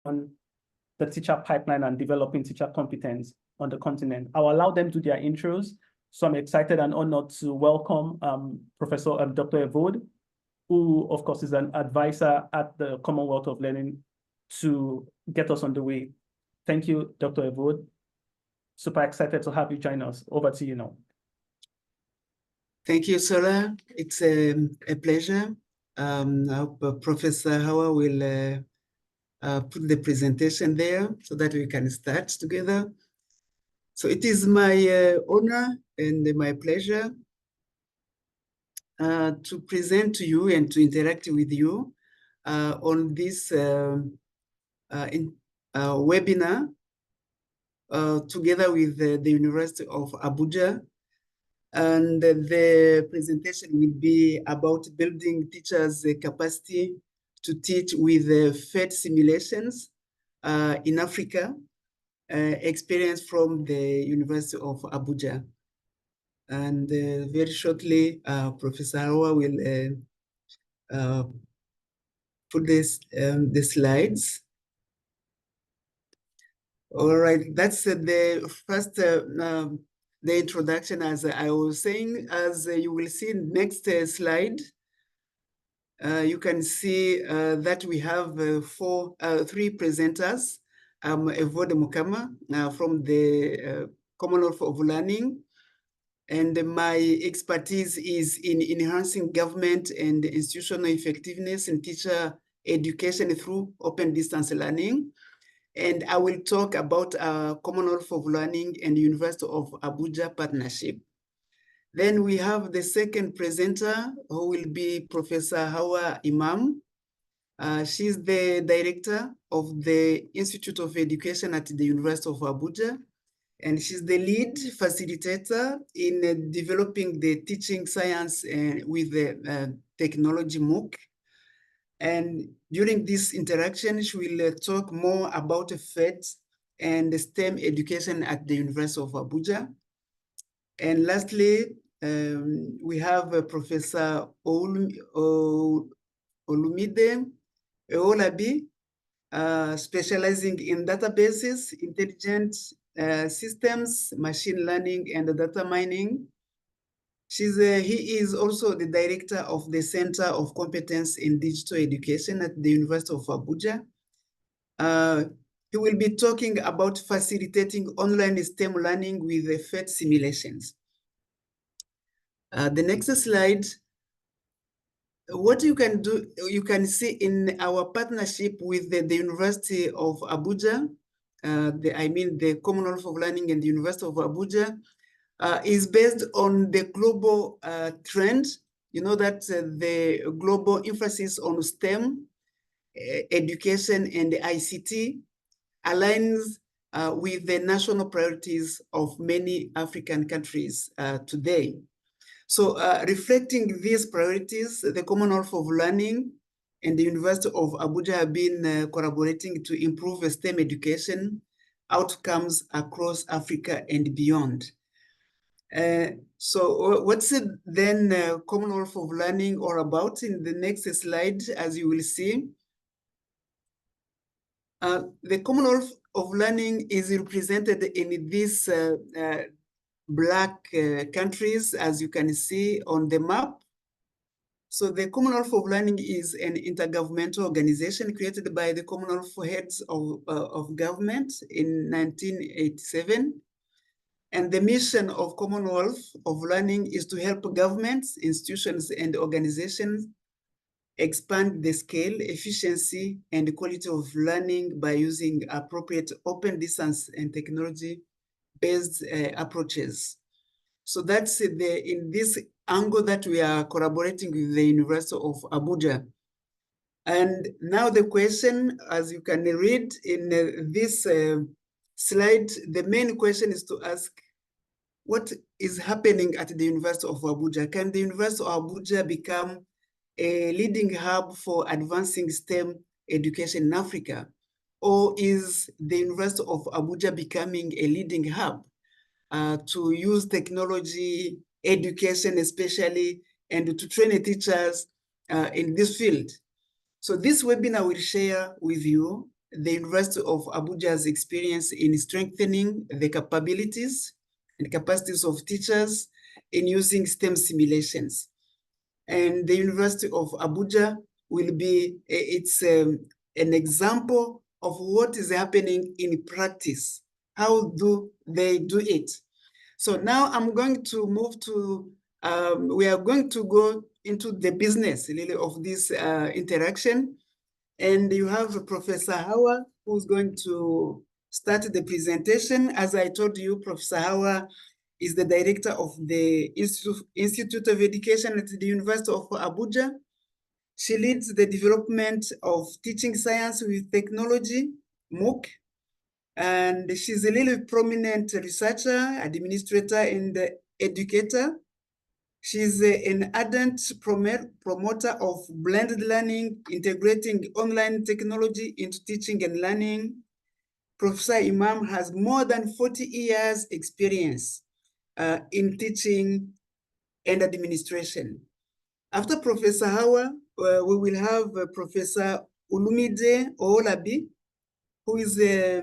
the teacher pipeline and developing teacher competence on the continent. I'll allow them to do their intros. So I'm excited and honored to welcome Professor Dr. Evode, who of course is an advisor at the Commonwealth of Learning, to get us on the way. Thank you, Dr. Evode. Super excited to have you join us. Over to you now. Thank you, Sarah. It's a pleasure. I hope Professor Hauwa will put the presentation there so that we can start together. So it is my honor and my pleasure to present to you and to interact with you on this webinar together with the University of Abuja. And the presentation will be about building teachers' capacity to teach with PhET simulations in Africa, experience from the University of Abuja. And very shortly, Professor Hauwa will put this, the slides. All right, that's the first, the introduction, as I was saying. As you will see in next slide, you can see that we have three presenters. Evode Mukama from the Commonwealth of Learning, and my expertise is in enhancing government and institutional effectiveness in teacher education through open distance learning. And I will talk about Commonwealth of Learning and University of Abuja partnership. Then we have the second presenter, who will be Professor Hauwa Imam. She's the director of the Institute of Education at the University of Abuja. And she's the lead facilitator in developing the teaching science with the technology MOOC. And during this interaction, she will talk more about PhET and STEM education at the University of Abuja. And lastly, we have Professor Olumide Owolabi, specializing in databases, intelligent systems, machine learning, and data mining. He is also the director of the Center of Competence in Digital Education at the University of Abuja. He will be talking about facilitating online STEM learning with the PhET simulations. The next slide. What you can do, you can see in our partnership with the University of Abuja, I mean the Commonwealth of Learning and the University of Abuja, is based on the global trend. You know that the global emphasis on STEM, education, and ICT aligns with the national priorities of many African countries today. So reflecting these priorities, the Commonwealth of Learning and the University of Abuja have been collaborating to improve STEM education outcomes across Africa and beyond. So what's then Commonwealth of Learning all about? In the next slide, as you will see, the Commonwealth of Learning is represented in these black countries, as you can see on the map. So the Commonwealth of Learning is an intergovernmental organization created by the Commonwealth Heads of Government in 1987. And the mission of Commonwealth of Learning is to help governments, institutions, and organizations expand the scale, efficiency, and quality of learning by using appropriate open distance and technology-based approaches. So that's in this angle that we are collaborating with the University of Abuja. And now the question, as you can read in this slide, the main question is to ask, what is happening at the University of Abuja? Can the University of Abuja become a leading hub for advancing STEM education in Africa? Or is the University of Abuja becoming a leading hub to use technology, education especially, and to train teachers in this field? So this webinar will share with you the University of Abuja's experience in strengthening the capabilities and capacities of teachers in using STEM simulations. And the University of Abuja will be, it's an example of what is happening in practice. How do they do it? So now I'm going to move to, we are going to go into the business really of this interaction. And you have Professor Hauwa, who's going to start the presentation. As I told you, Professor Hauwa is the director of the Institute of Education at the University of Abuja. She leads the development of teaching science with technology, MOOC, and she's a really prominent researcher, administrator, and educator. She's an ardent promoter of blended learning, integrating online technology into teaching and learning. Professor Imam has more than 40 years experience in teaching and administration. After Professor Hauwa, we will have Professor Olumide Owolabi, who is a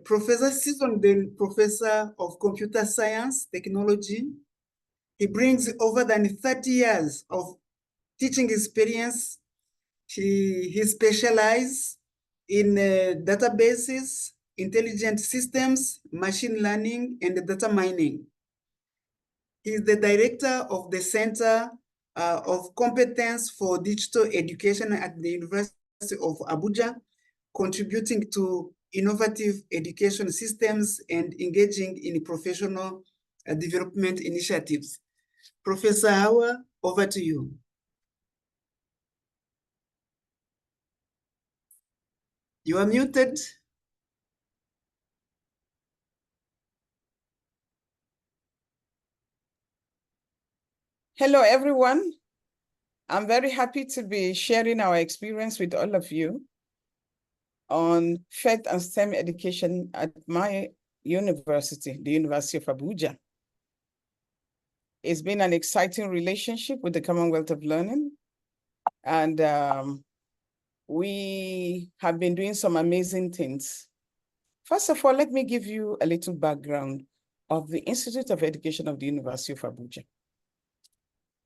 professor, seasoned professor of computer science technology. He brings over than 30 years of teaching experience. He specializes in databases, intelligent systems, machine learning, and data mining. He's the director of the Center of Competence for Digital Education at the University of Abuja, contributing to innovative education systems and engaging in professional development initiatives. Professor Hauwa, over to you. You are muted. Hello, everyone. I'm very happy to be sharing our experience with all of you on PhET and STEM education at my university, the University of Abuja. It's been an exciting relationship with the Commonwealth of Learning, and we have been doing some amazing things. First of all, let me give you a little background of the Institute of Education of the University of Abuja.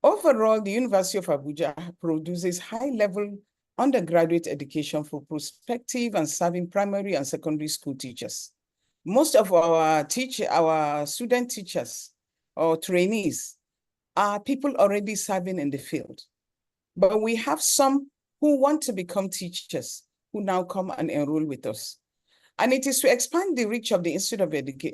Overall, the University of Abuja produces high-level undergraduate education for prospective and serving primary and secondary school teachers. Most of our student teachers or trainees are people already serving in the field. But we have some who want to become teachers who now come and enroll with us. And it is to expand the reach of the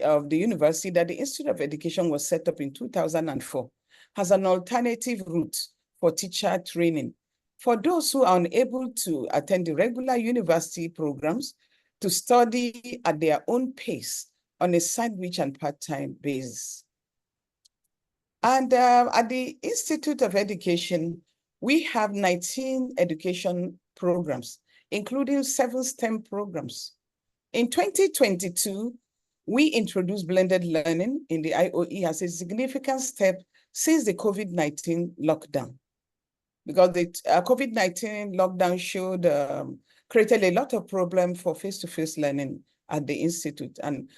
of the university that the Institute of Education was set up in 2004 as an alternative route for teacher training for those who are unable to attend the regular university programs to study at their own pace on a sandwich and part-time basis. And at the Institute of Education, we have 19 education programs, including 7 STEM programs. In 2022, we introduced blended learning in the IOE as a significant step since the COVID-19 lockdown. Because the COVID-19 lockdown created a lot of problems for face-to-face learning at the Institute, and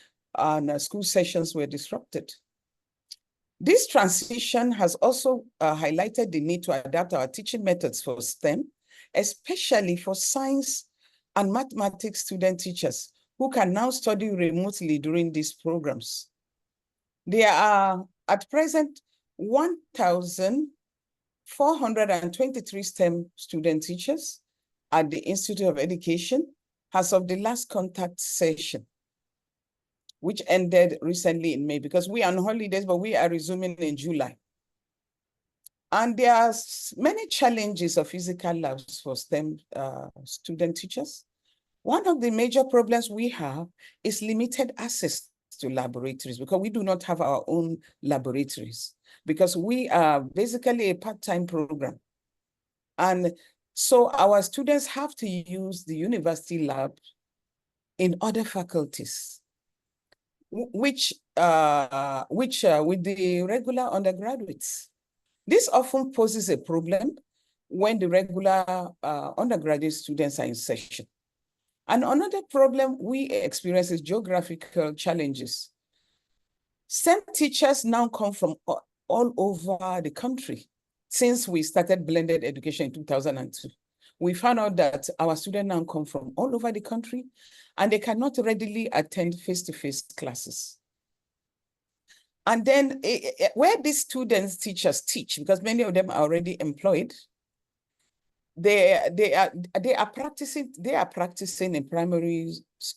school sessions were disrupted. This transition has also highlighted the need to adapt our teaching methods for STEM, especially for science and mathematics student teachers who can now study remotely during these programs. There are, at present, 1,423 STEM student teachers at the Institute of Education as of the last contact session, which ended recently in May, because we are on holidays, but we are resuming in July. And there are many challenges of physical labs for STEM student teachers. One of the major problems we have is limited access to laboratories, because we do not have our own laboratories, because we are basically a part-time program. And so our students have to use the university lab in other faculties, which with the regular undergraduates. This often poses a problem when the regular undergraduate students are in session. And another problem we experience is geographical challenges. STEM teachers now come from all over the country. Since we started blended education in 2002, we found out that our students now come from all over the country and they cannot readily attend face-to-face classes. And then where these students, teachers teach, because many of them are already employed, they are practicing in primary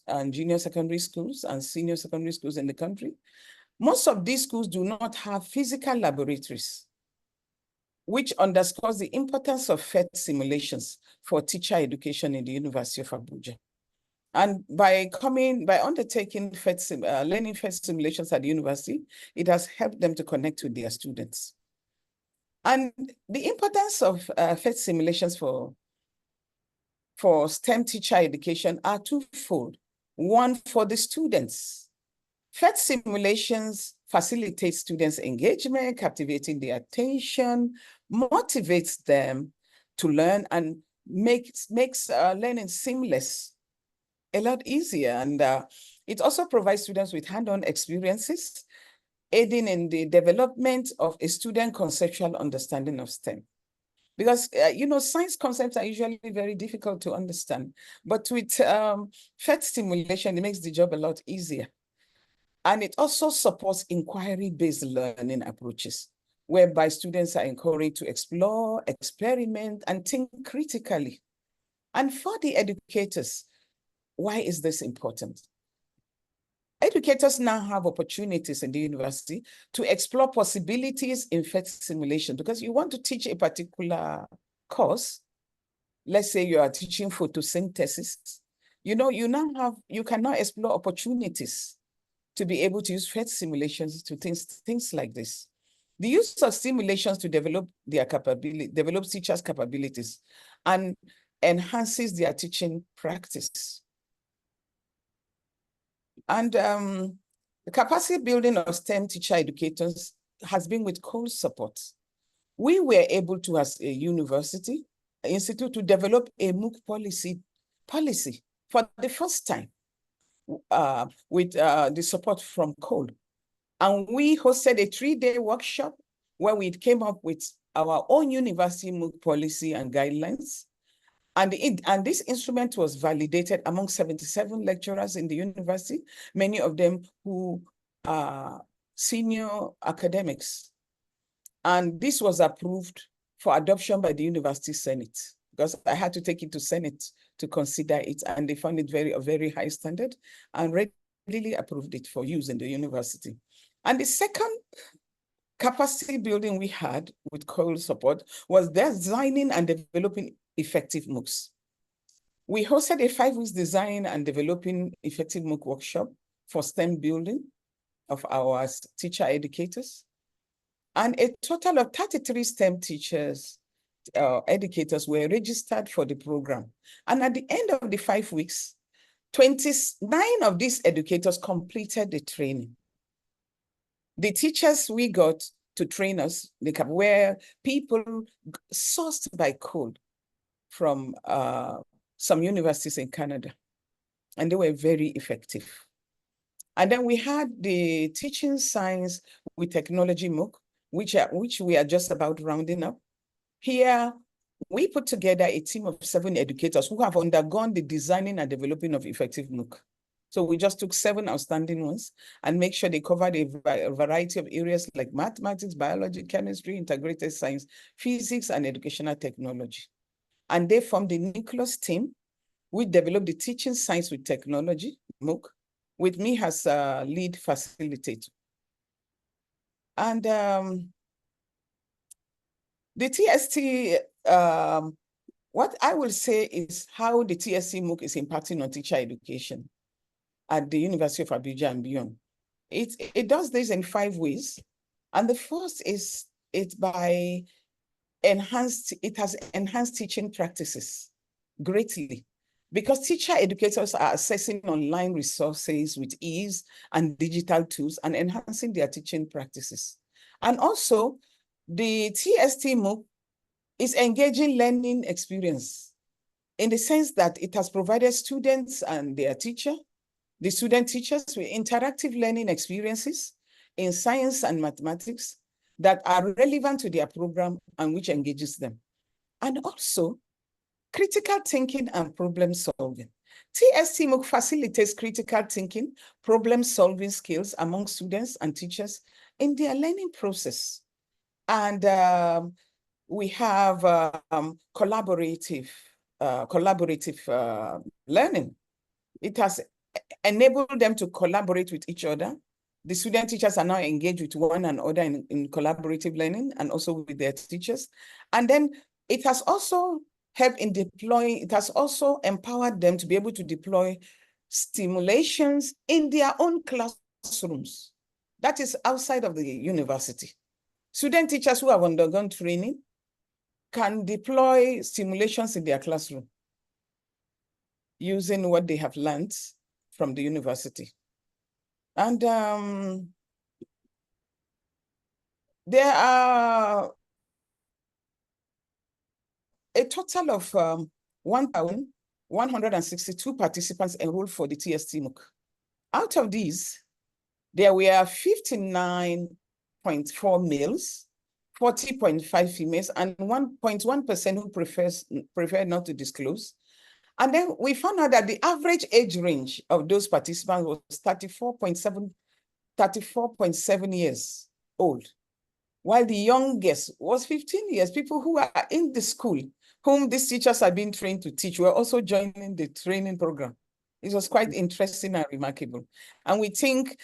and junior secondary schools and senior secondary schools in the country. Most of these schools do not have physical laboratories, which underscores the importance of PhET simulations for teacher education in the University of Abuja. And by undertaking learning PhET simulations at the university, it has helped them to connect with their students. And the importance of PhET simulations for STEM teacher education are twofold. One, for the students. PhET simulations facilitate students' engagement, captivating their attention, motivates them to learn, and makes learning seamless, a lot easier. And it also provides students with hand-on experiences, aiding in the development of a student conceptual understanding of STEM. Because, science concepts are usually very difficult to understand, but with PhET stimulation, it makes the job a lot easier. And it also supports inquiry-based learning approaches, whereby students are encouraged to explore, experiment, and think critically. And for the educators, why is this important? Educators now have opportunities in the university to explore possibilities in PhET simulation, because you want to teach a particular course. Let's say you are teaching photosynthesis. You can now explore opportunities to be able to use PhET simulations to things like this. The use of simulations to develop teachers' capabilities and enhances their teaching practice. And the capacity building of STEM teacher educators has been with COLE support. We were able to, as a university, institute, to develop a MOOC policy for the first time with the support from COLE. And we hosted a 3-day workshop where we came up with our own university MOOC policy and guidelines. And this instrument was validated among 77 lecturers in the university, many of them who are senior academics. And this was approved for adoption by the University Senate, because I had to take it to Senate to consider it, and they found it a very high standard and readily approved it for use in the university. And the second capacity building we had with COIL support was designing and developing effective MOOCs. We hosted a 5-week design and developing effective MOOC workshop for STEM building of our teacher educators. And a total of 33 STEM teachers, educators were registered for the program. And at the end of the 5 weeks, 29 of these educators completed the training. The teachers we got to train us were people sourced by COLE from some universities in Canada, and they were very effective. And then we had the teaching science with technology MOOC, which we are just about rounding up. Here, we put together a team of 7 educators who have undergone the designing and developing of effective MOOC. So we just took 7 outstanding ones and make sure they covered a variety of areas like mathematics, biology, chemistry, integrated science, physics, and educational technology. And they formed the nucleus team. We developed the teaching science with technology, MOOC, with me as a lead facilitator. And the TST, what I will say is how the TST MOOC is impacting on teacher education at the University of Abuja and beyond. It does this in 5 ways. And the first is it has enhanced teaching practices greatly, because teacher educators are accessing online resources with ease and digital tools and enhancing their teaching practices. And also, the TST MOOC is engaging learning experience in the sense that it has provided students and their teacher, the student teachers, with interactive learning experiences in science and mathematics that are relevant to their program and which engages them. And also critical thinking and problem solving. TST MOOC facilitates critical thinking, problem solving skills among students and teachers in their learning process. And we have collaborative learning. It has enabled them to collaborate with each other. The student teachers are now engaged with one another in collaborative learning and also with their teachers. And then it has also helped in deploying, it has also empowered them to be able to deploy stimulations in their own classrooms. That is outside of the university. Student teachers who have undergone training can deploy stimulations in their classroom using what they have learned from the university. And there are a total of 1,162 participants enrolled for the TST MOOC. Out of these, there were 59.4 males, 40.5 females, and 1.1% who prefer not to disclose. And then we found out that the average age range of those participants was 34.7 years old, while the youngest was 15 years. People who are in the school, whom these teachers are being trained to teach, were also joining the training program. It was quite interesting and remarkable. And we think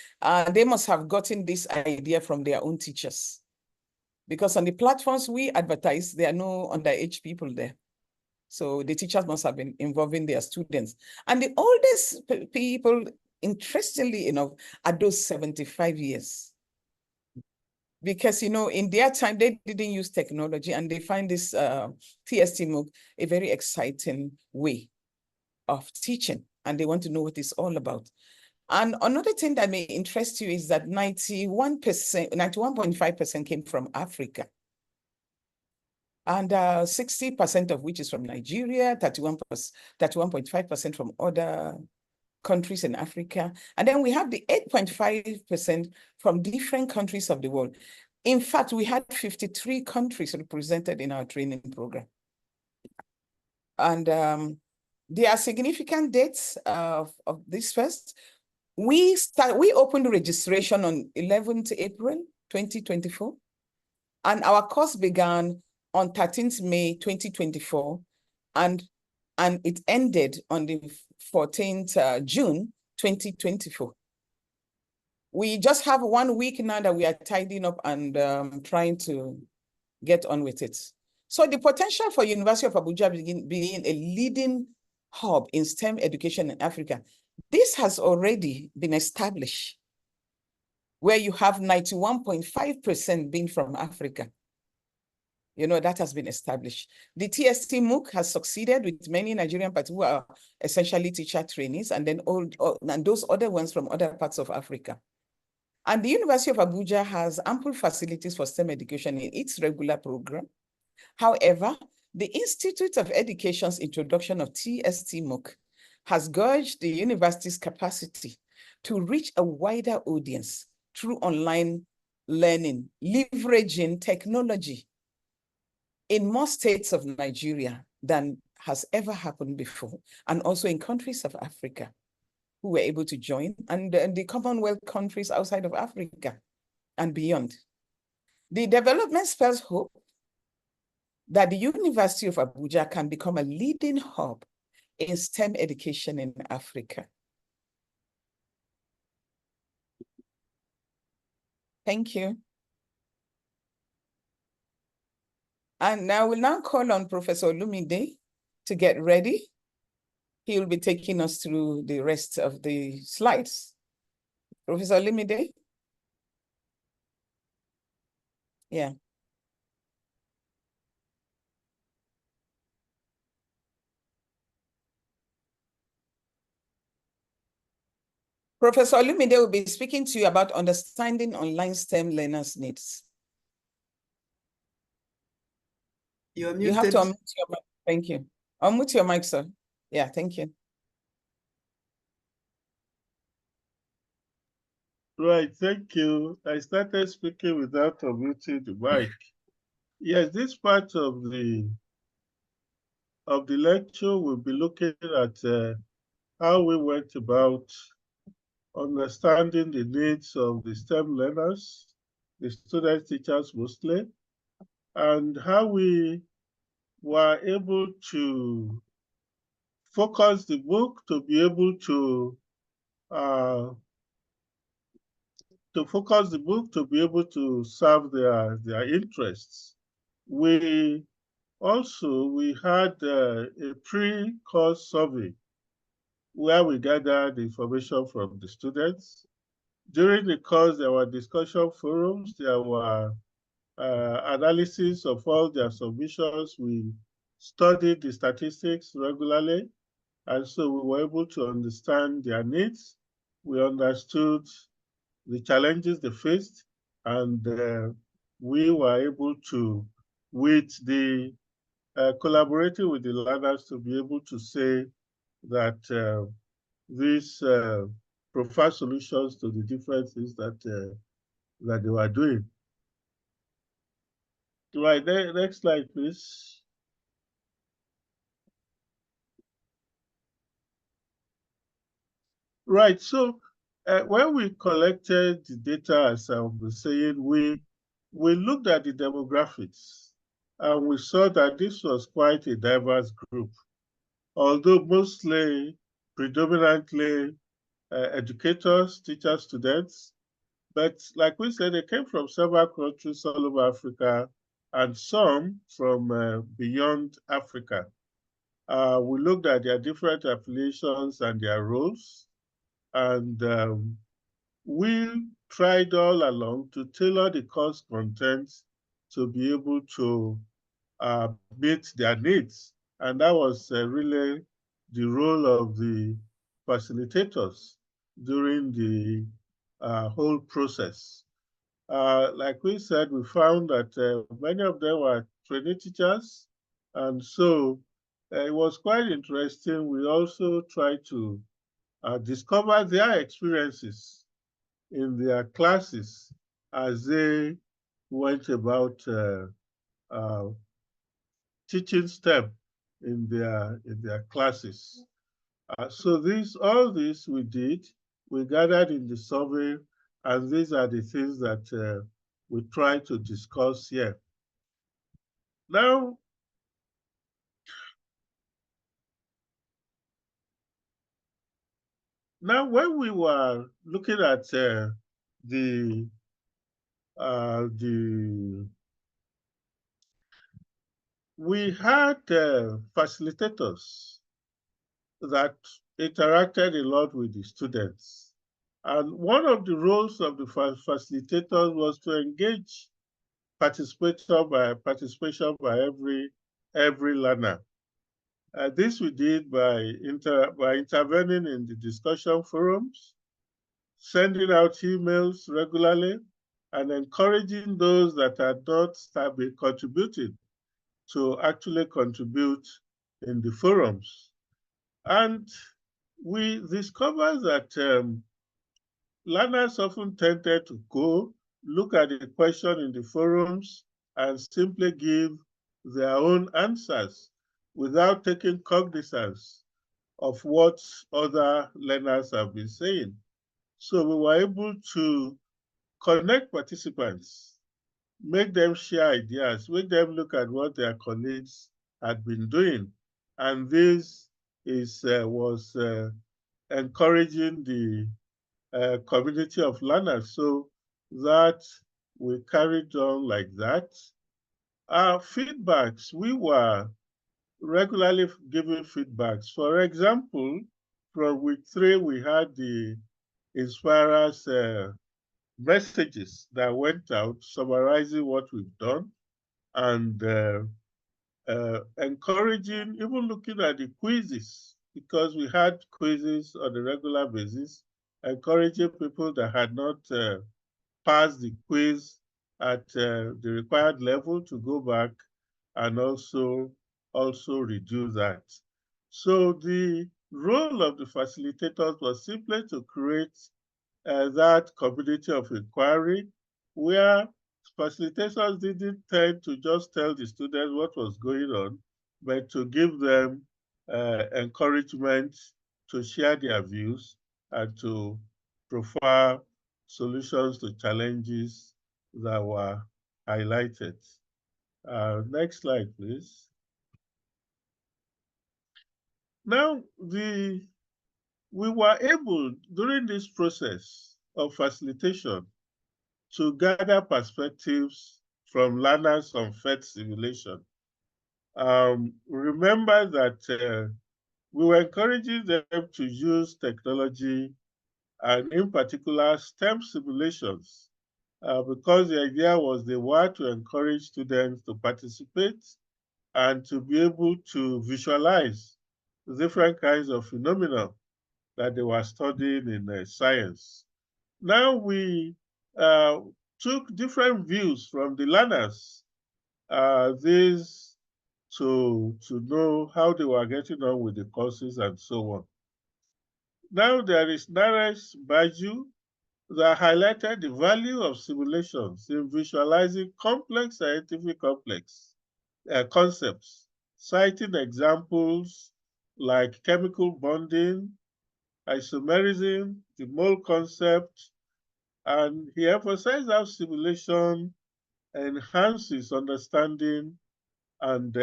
they must have gotten this idea from their own teachers, because on the platforms we advertise, there are no underage people there. So the teachers must have been involving their students. And the oldest people, interestingly enough, are those 75 years. Because, you know, in their time, they didn't use technology, and they find this TST MOOC a very exciting way of teaching, and they want to know what it's all about. And another thing that may interest you is that 91.5% came from Africa. And 60% of which is from Nigeria, 31.5% from other countries in Africa. And then we have the 8.5% from different countries of the world. In fact, we had 53 countries represented in our training program. And there are significant dates of this first. We opened registration on 11th April, 2024. And our course began on 13th May, 2024. And it ended on the 14th June, 2024. We just have 1 week now that we are tidying up and trying to get on with it. So the potential for University of Abuja being a leading hub in STEM education in Africa, this has already been established, where you have 91.5% being from Africa. You know, that has been established. The TST MOOC has succeeded with many Nigerian parts who are essentially teacher trainees, and then and those other ones from other parts of Africa. And the University of Abuja has ample facilities for STEM education in its regular program. However, the Institute of Education's introduction of TST MOOC has gauged the university's capacity to reach a wider audience through online learning, leveraging technology in more states of Nigeria than has ever happened before, and also in countries of Africa who were able to join, and the Commonwealth countries outside of Africa and beyond. The development spells hope that the University of Abuja can become a leading hub in STEM education in Africa. Thank you. And I will now call on Professor Olumide to get ready. He will be taking us through the rest of the slides. Professor Olumide? Yeah. Professor Olumide will be speaking to you about understanding online STEM learners' needs. You're muted. You have to unmute your mic. Thank you. Unmute your mic, sir. Yeah, thank you. Right, thank you. I started speaking without unmuting the mic. Yes, this part of the lecture will be looking at how we went about understanding the needs of the STEM learners, the students, teachers mostly, and how we were able to focus the book to be able to serve their interests. We had a pre-course survey where we gathered information from the students. During the course, there were discussion forums, there were analysis of all their submissions. We studied the statistics regularly, and so we were able to understand their needs. We understood the challenges they faced, and we were able to, with the collaborating with the learners, to be able to say that these provide solutions to the different things that they were doing. Right, next slide, please. Right, so when we collected the data, as I was saying, we looked at the demographics, and we saw that this was quite a diverse group, although predominantly educators, teachers, students. But like we said, they came from several countries all over Africa, and some from beyond Africa. We looked at their different affiliations and their roles, and we tried all along to tailor the course contents to be able to meet their needs. And that was really the role of the facilitators during the whole process. Like we said, we found that many of them were trainee teachers, and so it was quite interesting. We also tried to discover their experiences in their classes as they went about teaching STEM in their classes. So all this we did, we gathered in the survey, and these are the things that we try to discuss here. Now, when we were looking at we had facilitators that interacted a lot with the students. And one of the roles of the facilitators was to engage participation by every learner. This we did by intervening in the discussion forums, sending out emails regularly, and encouraging those that had not been contributing to actually contribute in the forums. And we discovered that learners often tended to go look at the question in the forums and simply give their own answers without taking cognizance of what other learners have been saying. So we were able to connect participants, make them share ideas, make them look at what their colleagues had been doing. And this was encouraging the community of learners, so that we carried on like that. Our feedbacks, we were regularly giving feedbacks. For example, from week 3, we had the Inspirers messages that went out summarizing what we've done, and encouraging, even looking at the quizzes, because we had quizzes on a regular basis, encouraging people that had not passed the quiz at the required level to go back and also also reduce that. So the role of the facilitators was simply to create that community of inquiry where facilitators didn't tend to just tell the students what was going on, but to give them encouragement to share their views and to provide solutions to challenges that were highlighted. Next slide, please. Now, we were able, during this process of facilitation, to gather perspectives from learners on PhET simulation. Remember that we were encouraging them to use technology and in particular STEM simulations because the idea was they were to encourage students to participate and to be able to visualize different kinds of phenomena that they were studying in science. Now we took different views from the learners, these to know how they were getting on with the courses and so on. Now there is Naresh Baju that highlighted the value of simulations in visualizing complex scientific concepts, citing examples like chemical bonding, isomerism, the mole concept, and he emphasized how simulation enhances understanding and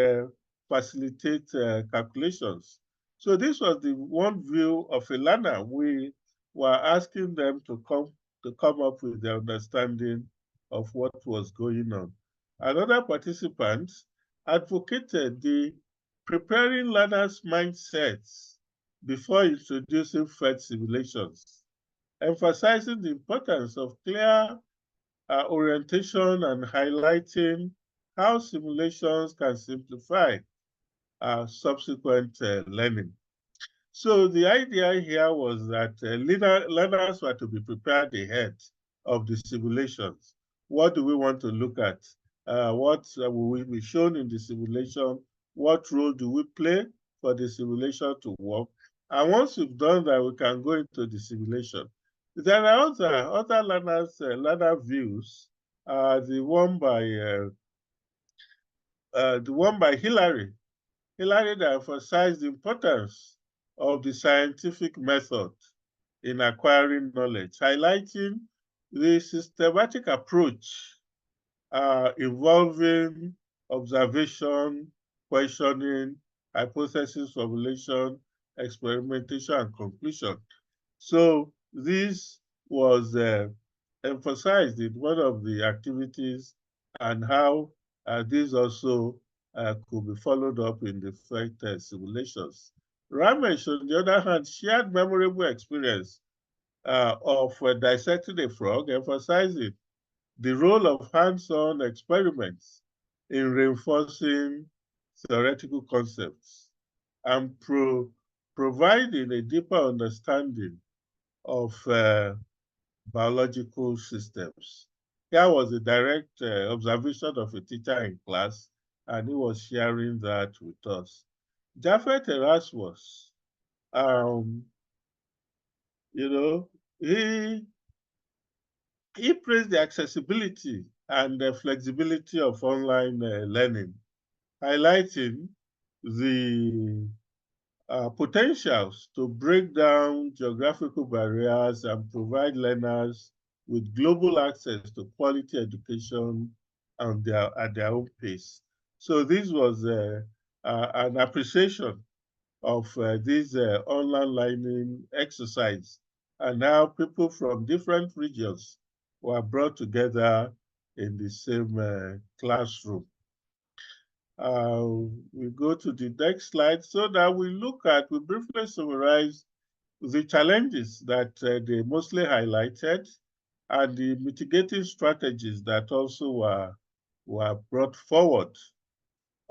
facilitate calculations. So this was the one view of a learner. We were asking them to come up with their understanding of what was going on. Another participant advocated the preparing learners' mindsets before introducing PhET simulations, emphasizing the importance of clear orientation and highlighting how simulations can simplify subsequent learning. So the idea here was that learners were to be prepared ahead of the simulations. What do we want to look at? What will we be shown in the simulation? What role do we play for the simulation to work? And once we've done that, we can go into the simulation. There are other learner views. The one by Hillary that emphasized the importance of the scientific method in acquiring knowledge, highlighting the systematic approach involving observation, questioning, hypothesis formulation, experimentation, and conclusion. So this was emphasized in one of the activities and how this also could be followed up in the PhET simulations. Ramesh, on the other hand, shared memorable experience of dissecting a frog, emphasizing the role of hands-on experiments in reinforcing theoretical concepts and providing a deeper understanding of biological systems. Here was a direct observation of a teacher in class, and he was sharing that with us. Japhet Erasmus, he praised the accessibility and the flexibility of online learning, highlighting the potentials to break down geographical barriers and provide learners with global access to quality education at their own pace. So this was an appreciation of this online learning exercise, and now people from different regions were brought together in the same classroom. We go to the next slide so that we briefly summarize the challenges that they mostly highlighted and the mitigating strategies that also were brought forward.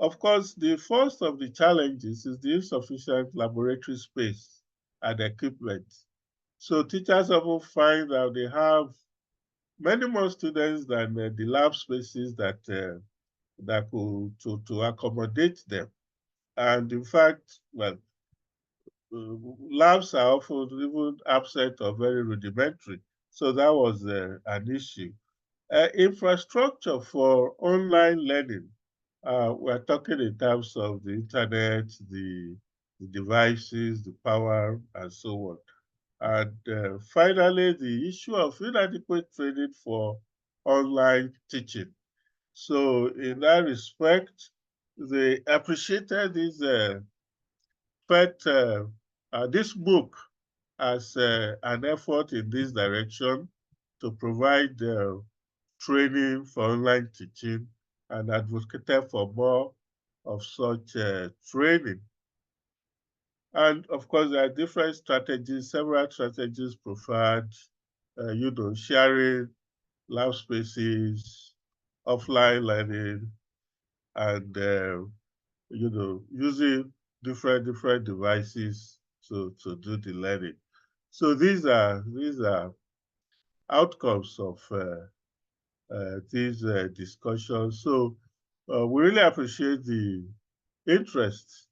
Of course, the first of the challenges is the insufficient laboratory space and equipment. So teachers often find that they have many more students than the lab spaces that could to accommodate them. And in fact, well, labs are often even absent or very rudimentary. So that was an issue. Infrastructure for online learning. We're talking in terms of the internet, the devices, the power, and so on. And finally, the issue of inadequate training for online teaching. So in that respect, they appreciated this book as an effort in this direction to provide training for online teaching and advocated for more of such training. And of course, there are different strategies, several strategies preferred, sharing lab spaces, offline learning, and using different devices to do the learning. So these are outcomes of these discussions. So we really appreciate the interest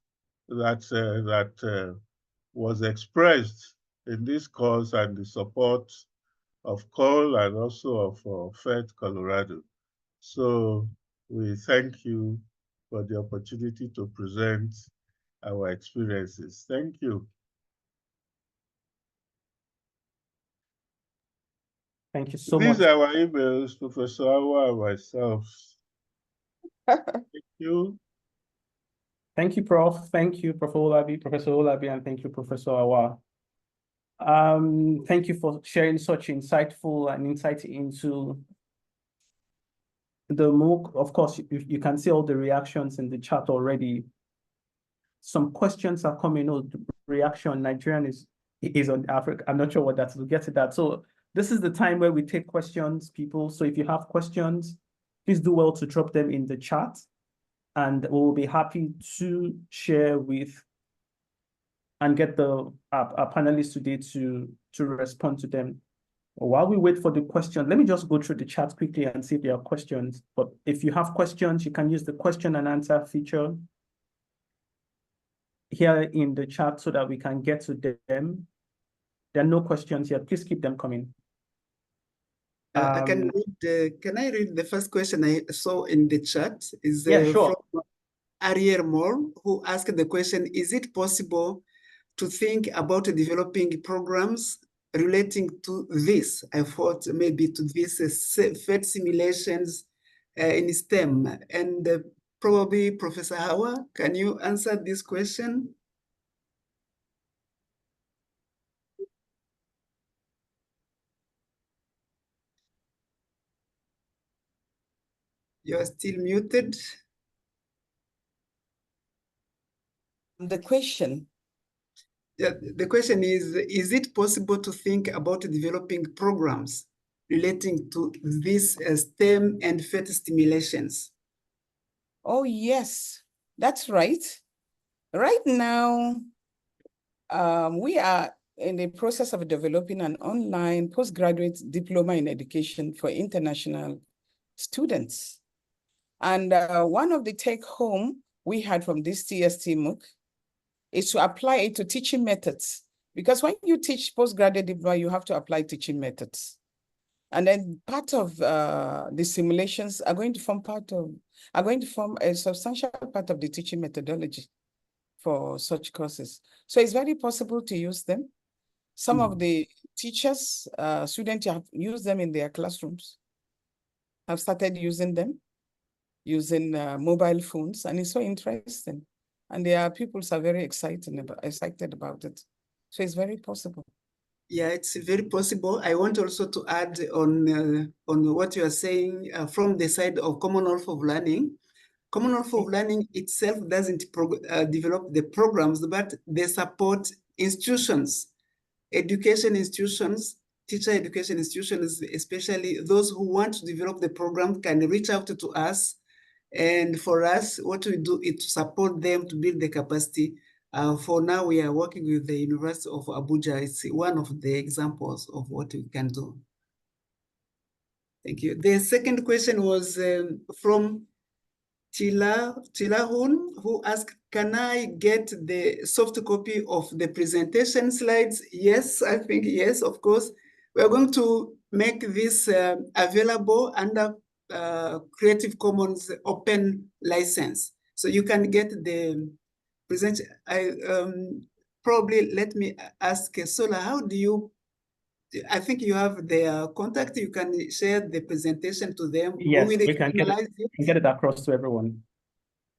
that was expressed in this course and the support of COL and also of PhET Colorado. So we thank you for the opportunity to present our experiences. Thank you. Thank you so much. These are our emails, Professor Hauwa and myself. Thank you. Thank you, Prof. Thank you, Professor Owolabi, and thank you, Professor Hauwa. Thank you for sharing such insightful and insight into the MOOC. Of course, you can see all the reactions in the chat already. Some questions are coming out. Reaction, Nigerian is on Africa. I'm not sure what that is. We'll get to that. So this is the time where we take questions, people. So if you have questions, please do well to drop them in the chat, and we will be happy to share with and get our panelists today to respond to them. While we wait for the question, let me just go through the chat quickly and see if there are questions. But if you have questions, you can use the question and answer feature here in the chat so that we can get to them. There are no questions yet. Please keep them coming. Can I read the first question I saw in the chat? Sure. From Ariel Moore, who asked the question, is it possible to think about developing programs relating to this? I thought maybe to this PhET simulations in STEM. And probably Professor Hauwa, can you answer this question? You're still muted. The question? Yeah, the question is it possible to think about developing programs relating to these STEM and PhET stimulations? Oh, yes, that's right. Right now, we are in the process of developing an online postgraduate diploma in education for international students. And one of the take-home we had from this TST MOOC is to apply it to teaching methods. Because when you teach postgraduate diploma, you have to apply teaching methods. And then part of the simulations are going to form a substantial part of the teaching methodology for such courses. So it's very possible to use them. Some of the teachers, students have used them in their classrooms, have started using them, using mobile phones, and it's so interesting. And there are people who are very excited about it. So it's very possible. Yeah, it's very possible. I want also to add on what you are saying from the side of Commonwealth of Learning. Commonwealth of Learning itself doesn't develop the programs, but they support institutions, education institutions, teacher education institutions, especially those who want to develop the program can reach out to us. And for us, what we do is to support them to build the capacity. For now, we are working with the University of Abuja. It's one of the examples of what we can do. Thank you. The second question was from Chilahun, who asked, can I get the soft copy of the presentation slides? Yes, I think yes, of course. We're going to make this available under Creative Commons open license. So you can get the present. Probably let me ask Sola, how do you, I think you have their contact, you can share the presentation to them. Yes, Will they we can get it across to everyone.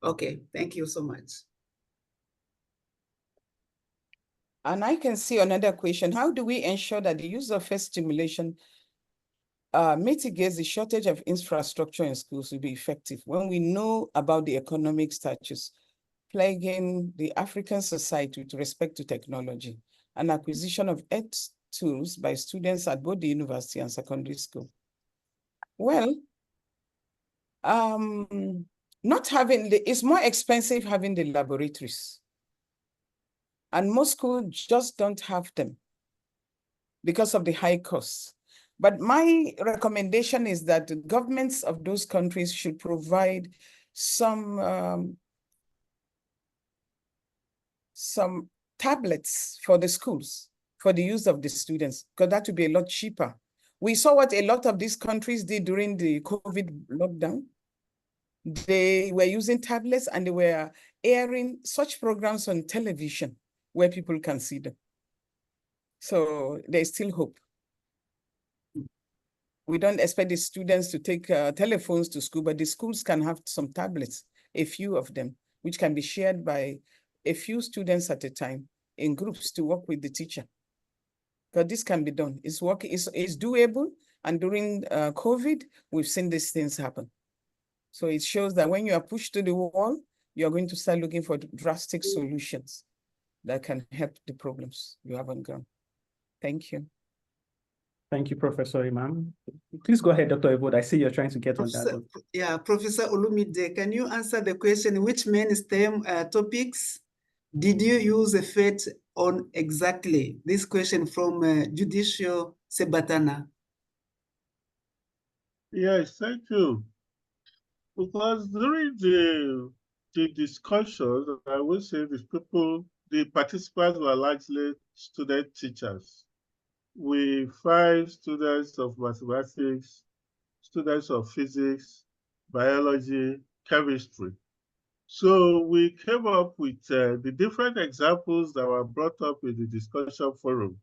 Okay, thank you so much. And I can see another question. How do we ensure that the use of PhET stimulation mitigates the shortage of infrastructure in schools to be effective when we know about the economic status plaguing the African society with respect to technology and acquisition of PhET tools by students at both the university and secondary school? Well, not having it's more expensive having the laboratories. And most schools just don't have them because of the high costs. But my recommendation is that the governments of those countries should provide some tablets for the schools, for the use of the students, because that would be a lot cheaper. We saw what a lot of these countries did during the COVID lockdown. They were using tablets and they were airing such programs on television where people can see them. So there's still hope. We don't expect the students to take telephones to school, but the schools can have some tablets, a few of them, which can be shared by a few students at a time in groups to work with the teacher. Because this can be done. It's doable. And during COVID, we've seen these things happen. So it shows that when you are pushed to the wall, you're going to start looking for drastic solutions that can help the problems you have on ground. Thank you. Thank you, Professor Imam. Please go ahead, Dr. Evode. I see you're trying to get on that. Yeah, Professor Olumide, can you answer the question, which main STEM topics did you use a PhET on exactly? This question from Judicial Sebatana. Yes, thank you. Because during the discussions, I will say the participants were largely student teachers. We find students of mathematics, students of physics, biology, chemistry. So we came up with the different examples that were brought up in the discussion forum,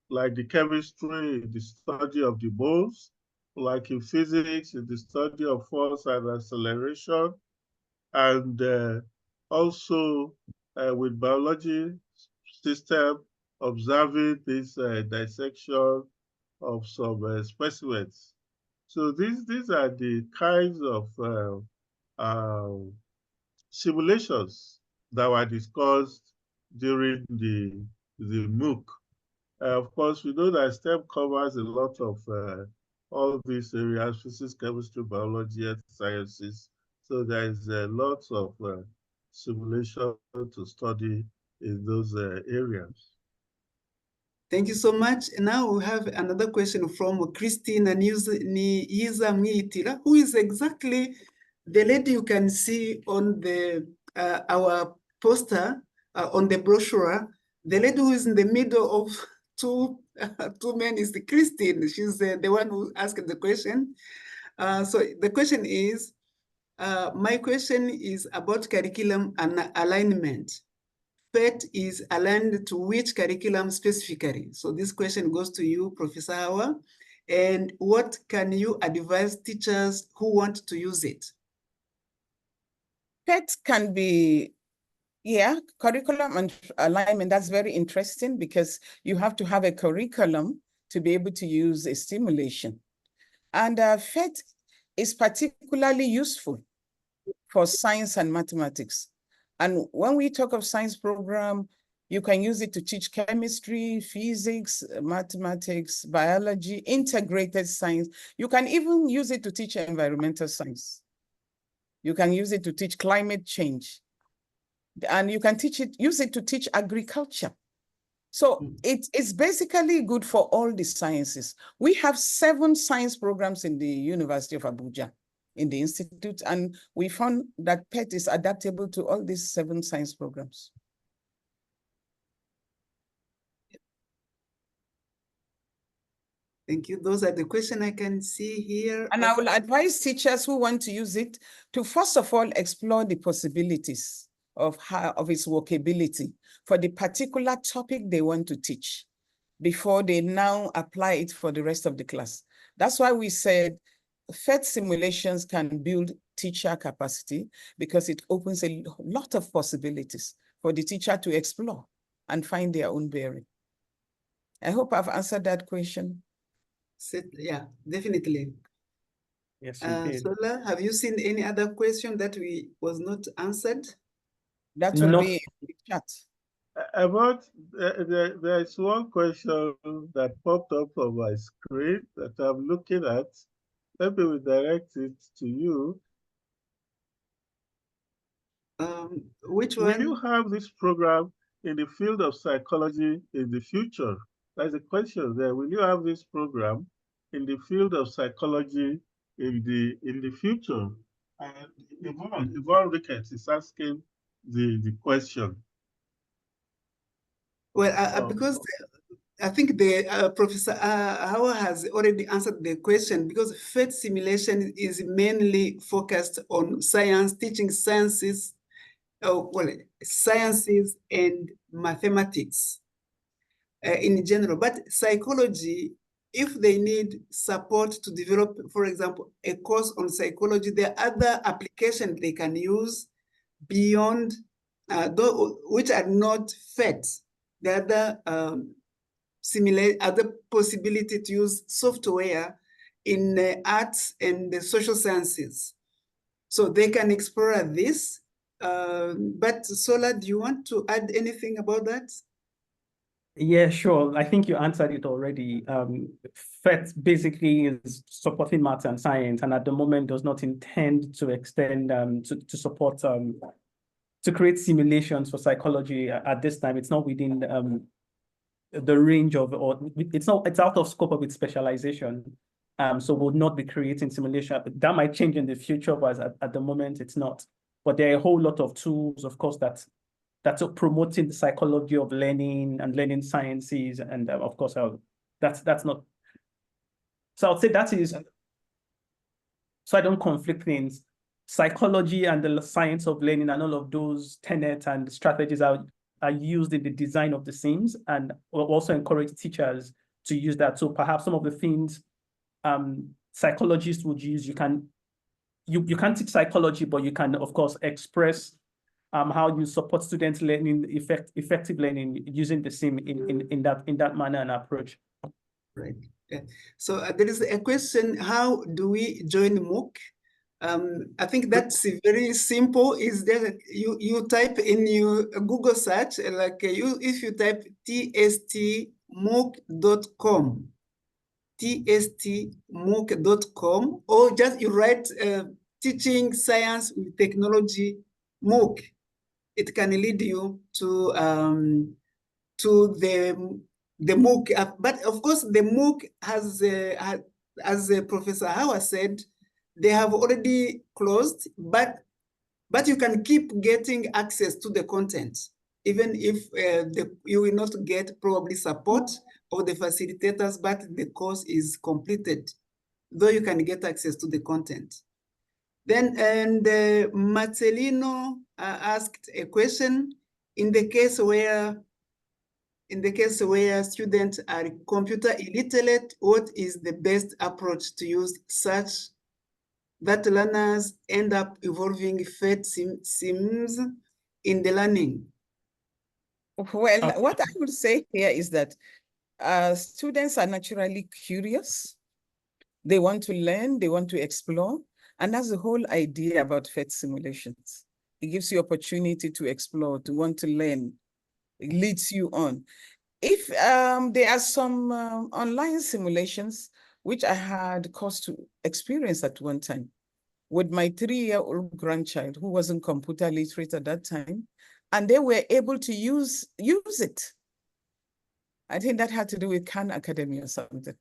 like the chemistry, the study of the moles, like in physics, in the study of force and acceleration, and also with biology system, observing this dissection of some specimens. So these are the kinds of simulations that were discussed during the MOOC. Of course, we know that STEM covers a lot of all these areas: physics, chemistry, biology, and sciences. So there's lots of simulation to study in those areas. Thank you so much. Now we have another question from Christina Niyiza Mwitira, who is exactly the lady you can see on the our poster on the brochure. The lady who is in the middle of two men is Christine. She's the one who asked the question. So the question is, my question is about curriculum and alignment. PhET is aligned to which curriculum specifically? So this question goes to you, Professor Hauwa. And what can you advise teachers who want to use it? PhET can be, yeah, curriculum and alignment. That's very interesting because you have to have a curriculum to be able to use a stimulation. And PhET is particularly useful for science and mathematics. And when we talk of science program, you can use it to teach chemistry, physics, mathematics, biology, integrated science. You can even use it to teach environmental science. You can use it to teach climate change. And you can use it to teach agriculture. So it's basically good for all the sciences. We have 7 science programs in the University of Abuja. in the institute, and we found that PhET is adaptable to all these 7 science programs. Thank you. Those are the questions I can see here. And I will advise teachers who want to use it to first of all explore the possibilities of its workability for the particular topic they want to teach before they now apply it for the rest of the class. That's why we said PhET simulations can build teacher capacity, because it opens a lot of possibilities for the teacher to explore and find their own bearing. I hope I've answered that question. Yeah, definitely. Yes, you did. Sola, have you seen any other question that was not answered? That will be in the chat. About there is one question that popped up on my screen that I'm looking at. Let me direct it to you. Which one? Will you have this program in the field of psychology in the future? That's a question there. Will you have this program in the field of psychology in the future? And Yvonne Ricketts is asking the question. Well, because I think Professor Hauwa has already answered the question, because PhET simulation is mainly focused on science, teaching sciences, sciences and mathematics in general. But psychology, if they need support to develop, for example, a course on psychology, there are other applications they can use beyond, which are not PhET. The other possibility to use software in arts and the social sciences. So they can explore this. But Sola, do you want to add anything about that? Yeah, sure. I think you answered it already. PhET basically is supporting maths and science, and at the moment does not intend to extend to support to create simulations for psychology at this time. It's not within the range of, or it's out of scope of its specialization. So we'll not be creating simulation. That might change in the future, but at the moment it's not. But there are a whole lot of tools, of course, that's promoting the psychology of learning and learning sciences, and of course that's not. So I'll say that is. So I don't conflict things. Psychology and the science of learning and all of those tenets and strategies are used in the design of the SIMs, and will also encourage teachers to use that. So perhaps some of the things psychologists would use, you can't teach psychology, but you can of course express how you support students learning effective learning using the SIM in that manner and approach. Right. Yeah. So there is a question: how do we join MOOC? I think that's very simple. Is that you type in your Google search, like if you type tstmooc.com, tstmooc.com, or just you write teaching science with technology MOOC. It can lead you to the MOOC. But of course, the MOOC has, as Professor Hauwa said, they have already closed, but you can keep getting access to the content, even if you will not get probably support of the facilitators, but the course is completed, though you can get access to the content. Then, and Marcelino asked a question: in the case where students are computer illiterate, what is the best approach to use such that learners end up evolving PhET sims in the learning? Well, what I would say here is that students are naturally curious. They want to learn, they want to explore. And that's the whole idea about PhET simulations. It gives you opportunity to explore, to want to learn. It leads you on. If there are some online simulations, which I had cause to experience at one time with my 3-year-old grandchild who wasn't computer literate at that time, and they were able to use it. I think that had to do with Khan Academy or something.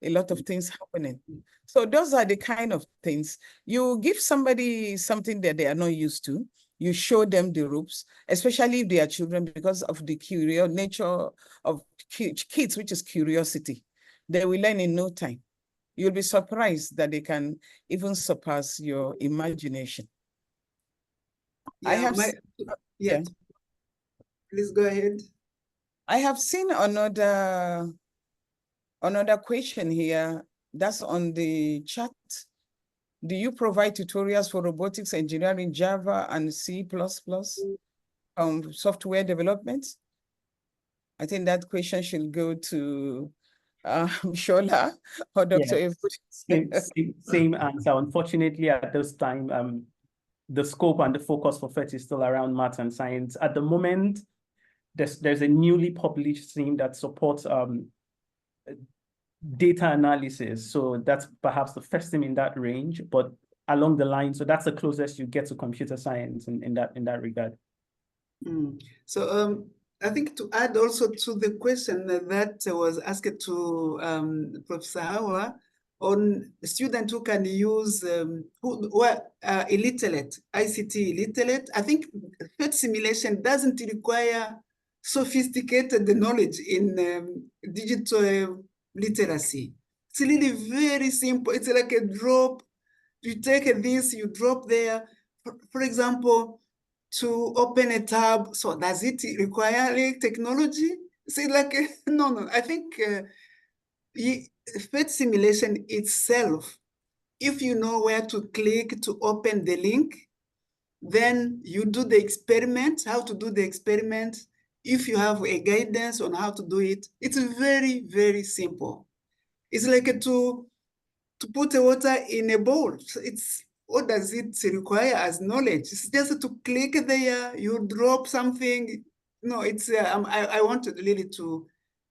a lot of things happening. So those are the kind of things. You give somebody something that they are not used to, you show them the ropes, especially if they are children, because of the curious nature of kids, which is curiosity. They will learn in no time. You'll be surprised that they can even surpass your imagination. Yeah, yeah. Please go ahead. I have seen another question here that's on the chat. Do you provide tutorials for robotics engineering, Java and C++, software development? I think that question should go to Shola or Dr. Yes. Same answer. Unfortunately, at this time, the scope and the focus for PhET is still around math and science. At the moment, there's a newly published theme that supports data analysis. So that's perhaps the first thing in that range, but along the line, so that's the closest you get to computer science in that regard. So I think to add also to the question that was asked to Professor Hauwa on students who can use, who are illiterate, ICT illiterate, I think PhET simulation doesn't require sophisticated knowledge in digital literacy. It's really very simple. It's like a drop. You take this, you drop there. For example, to open a tab, so does it require technology? See, no. I think PhET simulation itself, if you know where to click to open the link, then you do the experiment, how to do the experiment. If you have a guidance on how to do it, it's very, very simple. It's like to put the water in a bowl. What does it require as knowledge? It's just to click there, you drop something. No, it's I wanted really to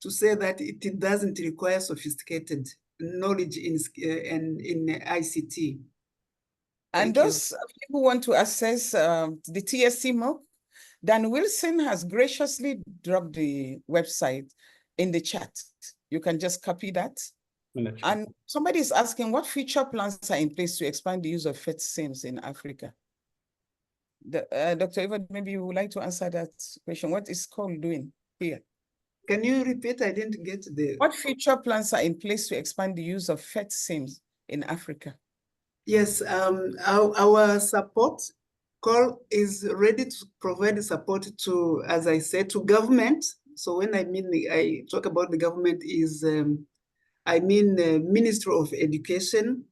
say that it doesn't require sophisticated knowledge in ICT. And those people who want to access the TSC MOOC, Dan Wilson has graciously dropped the website in the chat. You can just copy that. And somebody is asking, what future plans are in place to expand the use of PhET sims in Africa? Dr. Evode, maybe you would like to answer that question. What is Cole doing here? Can you repeat? I didn't get the... What future plans are in place to expand the use of PhET sims in Africa? Yes, our support call is ready to provide support to, as I said, to government. So when I talk about the government is, I mean Ministry of Education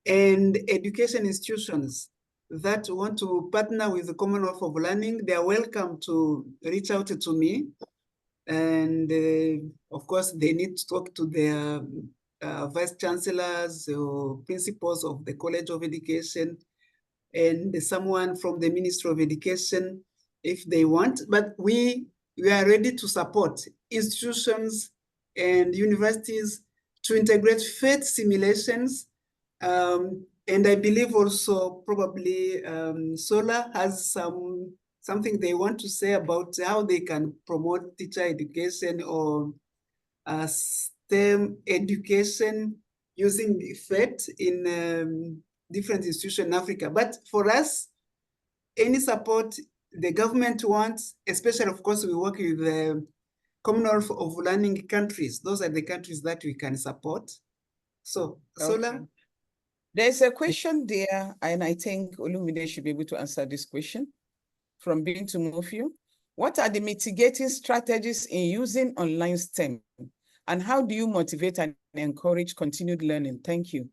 and education institutions that want to partner with the Commonwealth of Learning. They are welcome to reach out to me. And of course, they need to talk to their vice chancellors or principals of the College of Education and someone from the Ministry of Education if they want. But we are ready to support institutions and universities to integrate PhET simulations. And I believe also probably Sola has something they want to say about how they can promote teacher education or STEM education using PhET in different institutions in Africa. But for us, any support the government wants, especially, of course, we work with the Commonwealth of Learning countries. Those are the countries that we can support. So, Sola? There's a question there, and I think Olumide should be able to answer this question from Bintu Mofio. What are the mitigating strategies in using online STEM? And how do you motivate and encourage continued learning? Thank you.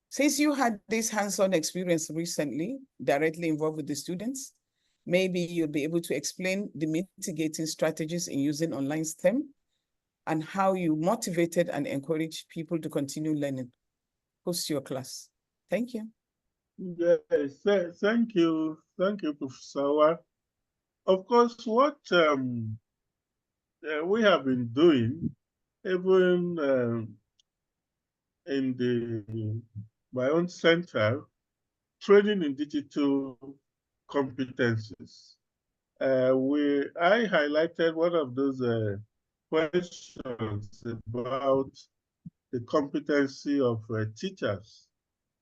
Since you had this hands-on experience recently, directly involved with the students, maybe you'll be able to explain the mitigating strategies in using online STEM and how you motivated and encourage people to continue learning post your class. Thank you. Yes, thank you. Thank you, Professor Hauwa. Of course, what we have been doing, even in my own center, training in digital competencies. I highlighted one of those questions about the competency of teachers,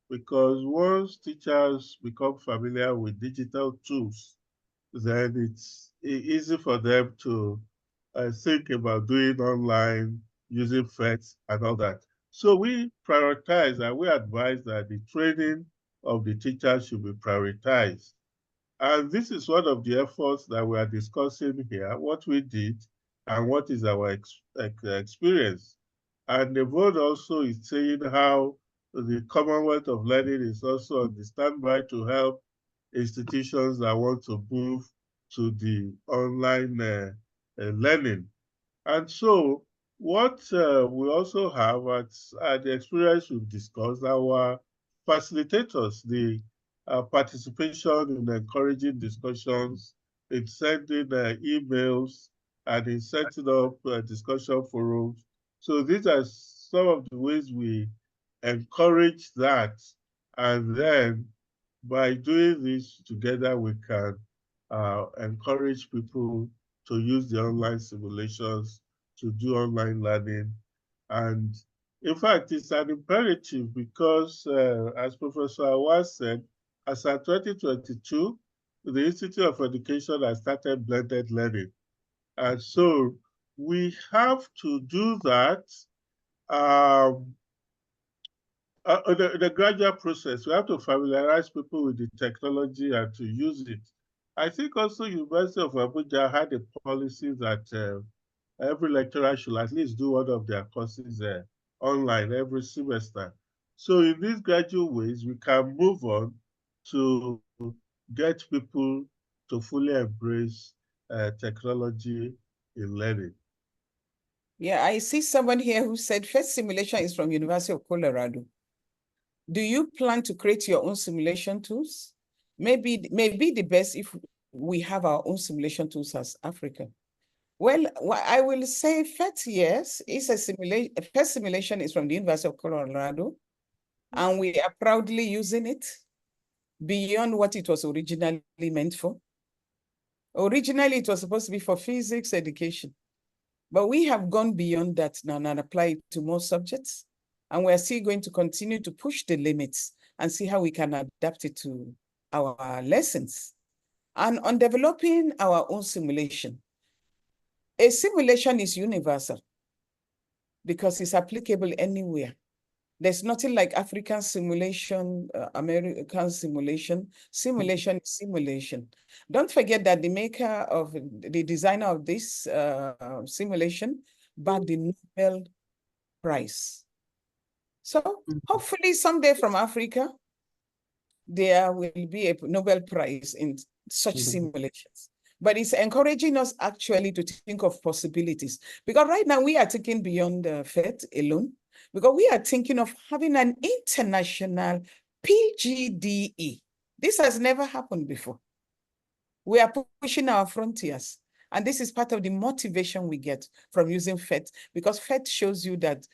because once teachers become familiar with digital tools, then it's easy for them to think about doing online, using PhET and all that. So we prioritize and we advise that the training of the teachers should be prioritized. And this is one of the efforts that we are discussing here, what we did and what is our experience. And Evode also is saying how the Commonwealth of Learning is also on the standby to help institutions that want to move to the online learning. And so what we also have at the experience we've discussed, our facilitators, the participation in encouraging discussions, in sending emails, and in setting up discussion forums. So these are some of the ways we encourage that. And then by doing this together, we can encourage people to use the online simulations to do online learning. And in fact, it's an imperative because, as Professor Hauwa said, as at 2022, the Institute of Education has started blended learning. And so we have to do that the gradual process. We have to familiarize people with the technology and to use it. I think also University of Abuja had a policy that every lecturer should at least do one of their courses online every semester. So in these gradual ways, we can move on to get people to fully embrace technology in learning. Yeah, I see someone here who said first simulation is from University of Colorado. Do you plan to create your own simulation tools? Maybe the best if we have our own simulation tools as Africa. Well, I will say PhET, yes, it's a simulation. First simulation is from the University of Colorado, and we are proudly using it beyond what it was originally meant for. Originally, it was supposed to be for physics education, but we have gone beyond that now and applied it to more subjects. And we're still going to continue to push the limits and see how we can adapt it to our lessons. And on developing our own simulation, a simulation is universal because it's applicable anywhere. There's nothing like African simulation, American simulation. Simulation is simulation. Don't forget that the designer of this simulation bagged the Nobel Prize. So hopefully someday from Africa, there will be a Nobel Prize in such simulations. But it's encouraging us actually to think of possibilities. Because right now we are thinking beyond PhET alone, because we are thinking of having an international PGDE. This has never happened before. We are pushing our frontiers. And this is part of the motivation we get from using PhET, because PhET shows you that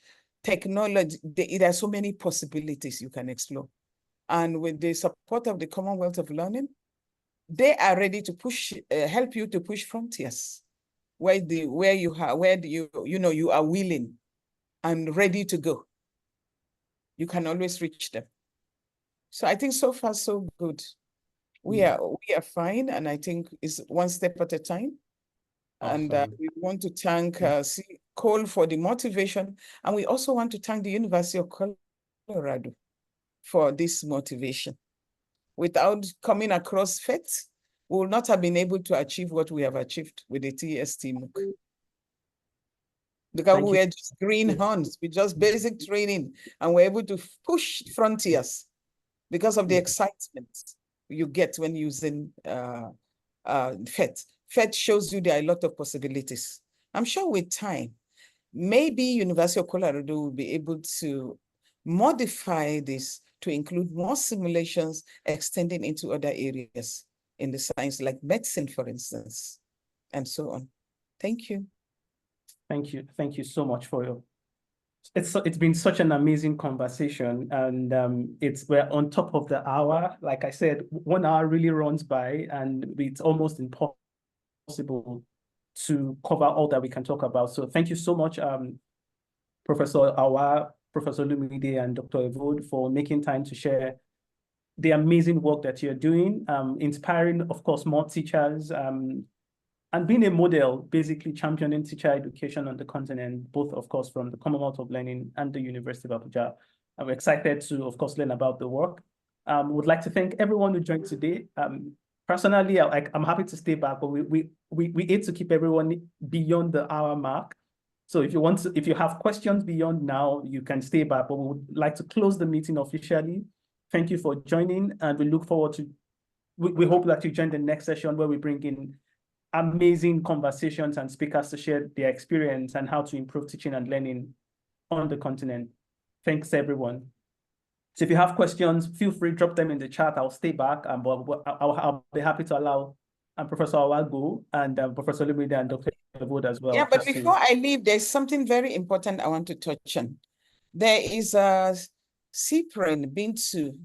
technology, there are so many possibilities you can explore. And with the support of the Commonwealth of Learning, they are ready to push, help you to push frontiers where you are willing and ready to go. You can always reach them. So I think so far so good. We are fine, and I think it's one step at a time. Awesome. And we want to thank Cole for the motivation, and we also want to thank the University of Colorado for this motivation. Without coming across PhET, we will not have been able to achieve what we have achieved with the TST MOOC. Because we were just greenhorns with just basic training, and we're able to push frontiers because of the excitement you get when using PhET. PhET shows you there are a lot of possibilities. I'm sure with time, maybe University of Colorado will be able to modify this to include more simulations extending into other areas in the science, like medicine, for instance, and so on. Thank you. Thank you. Thank you so much for your, it's been such an amazing conversation, and we're on top of the hour. Like I said, 1 hour really runs by, and it's almost impossible to cover all that we can talk about. So thank you so much, Professor Hauwa, Professor Olumide and Dr. Evode for making time to share the amazing work that you're doing, inspiring, of course, more teachers, and being a model, basically championing teacher education on the continent, both, of course, from the Commonwealth of Learning and the University of Abuja. I'm excited to, of course, learn about the work. Would like to thank everyone who joined today. Personally, I'm happy to stay back, but we aim to keep everyone beyond the hour mark. So if you have questions beyond now, you can stay back, but we would like to close the meeting officially. Thank you for joining, and we look forward to, we hope that you join the next session where we bring in amazing conversations and speakers to share their experience and how to improve teaching and learning on the continent. Thanks, everyone. So if you have questions, feel free, drop them in the chat. I'll stay back, but I'll be happy to allow Professor Hauwa go, and Professor Olumide and Dr. Evode as well. Yeah, but before I leave, there's something very important I want to touch on. There is a Cyprian Bintu.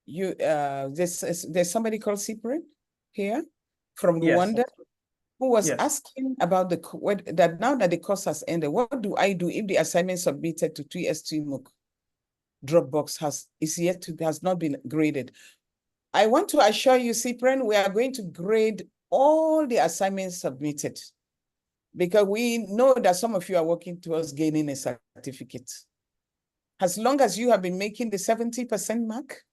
There's somebody called Cyprian here from Rwanda, yes, who was asking about that now that the course has ended, what do I do if the assignment submitted to 3S2 MOOC Dropbox has not been graded? I want to assure you, Cyprian, we are going to grade all the assignments submitted, because we know that some of you are working towards gaining a certificate. As long as you have been making the 70% mark,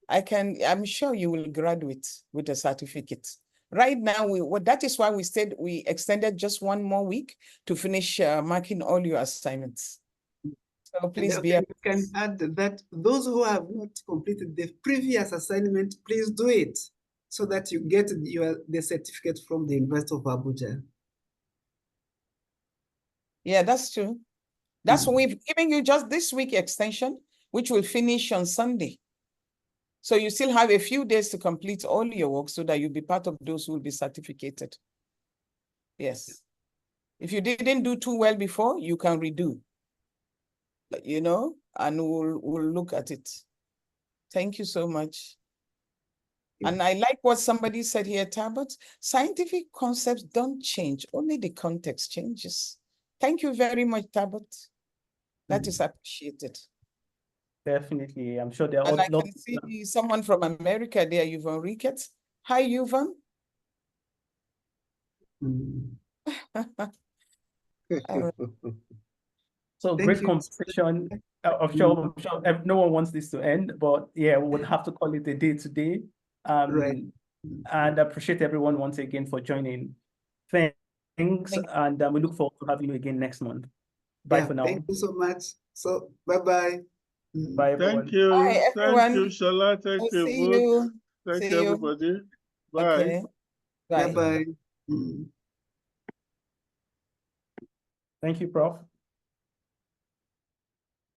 I'm sure you will graduate with a certificate. Right now, that is why we extended just one more week to finish marking all your assignments. So please be. You can add that those who have not completed the previous assignment, please do it so that you get the certificate from the University of Abuja. Yeah, that's true. That's what we've given you just this week extension, which will finish on Sunday. So you still have a few days to complete all your work so that you'll be part of those who will be certificated. Yes. If you didn't do too well before, you can redo, you know, and we'll look at it. Thank you so much. And I like what somebody said here, Talbot. Scientific concepts don't change, only the context changes. Thank you very much, Talbot. That is appreciated. Definitely. I'm sure there are and I can see someone from America there, Yvonne Ricketts. Hi, Yvonne. So great conversation. I'm sure no one wants this to end, but yeah, we would have to call it a day today. Right. And I appreciate everyone once again for joining. Thanks. And we look forward to having you again next month. Bye for now. Thank you so much. So bye-bye. Bye, everyone. Thank you. Bye, everyone. Thank you, Shola. Thank you, Evode. Thank you, everybody. Bye. Okay. Bye. Bye-bye. Thank you, Prof.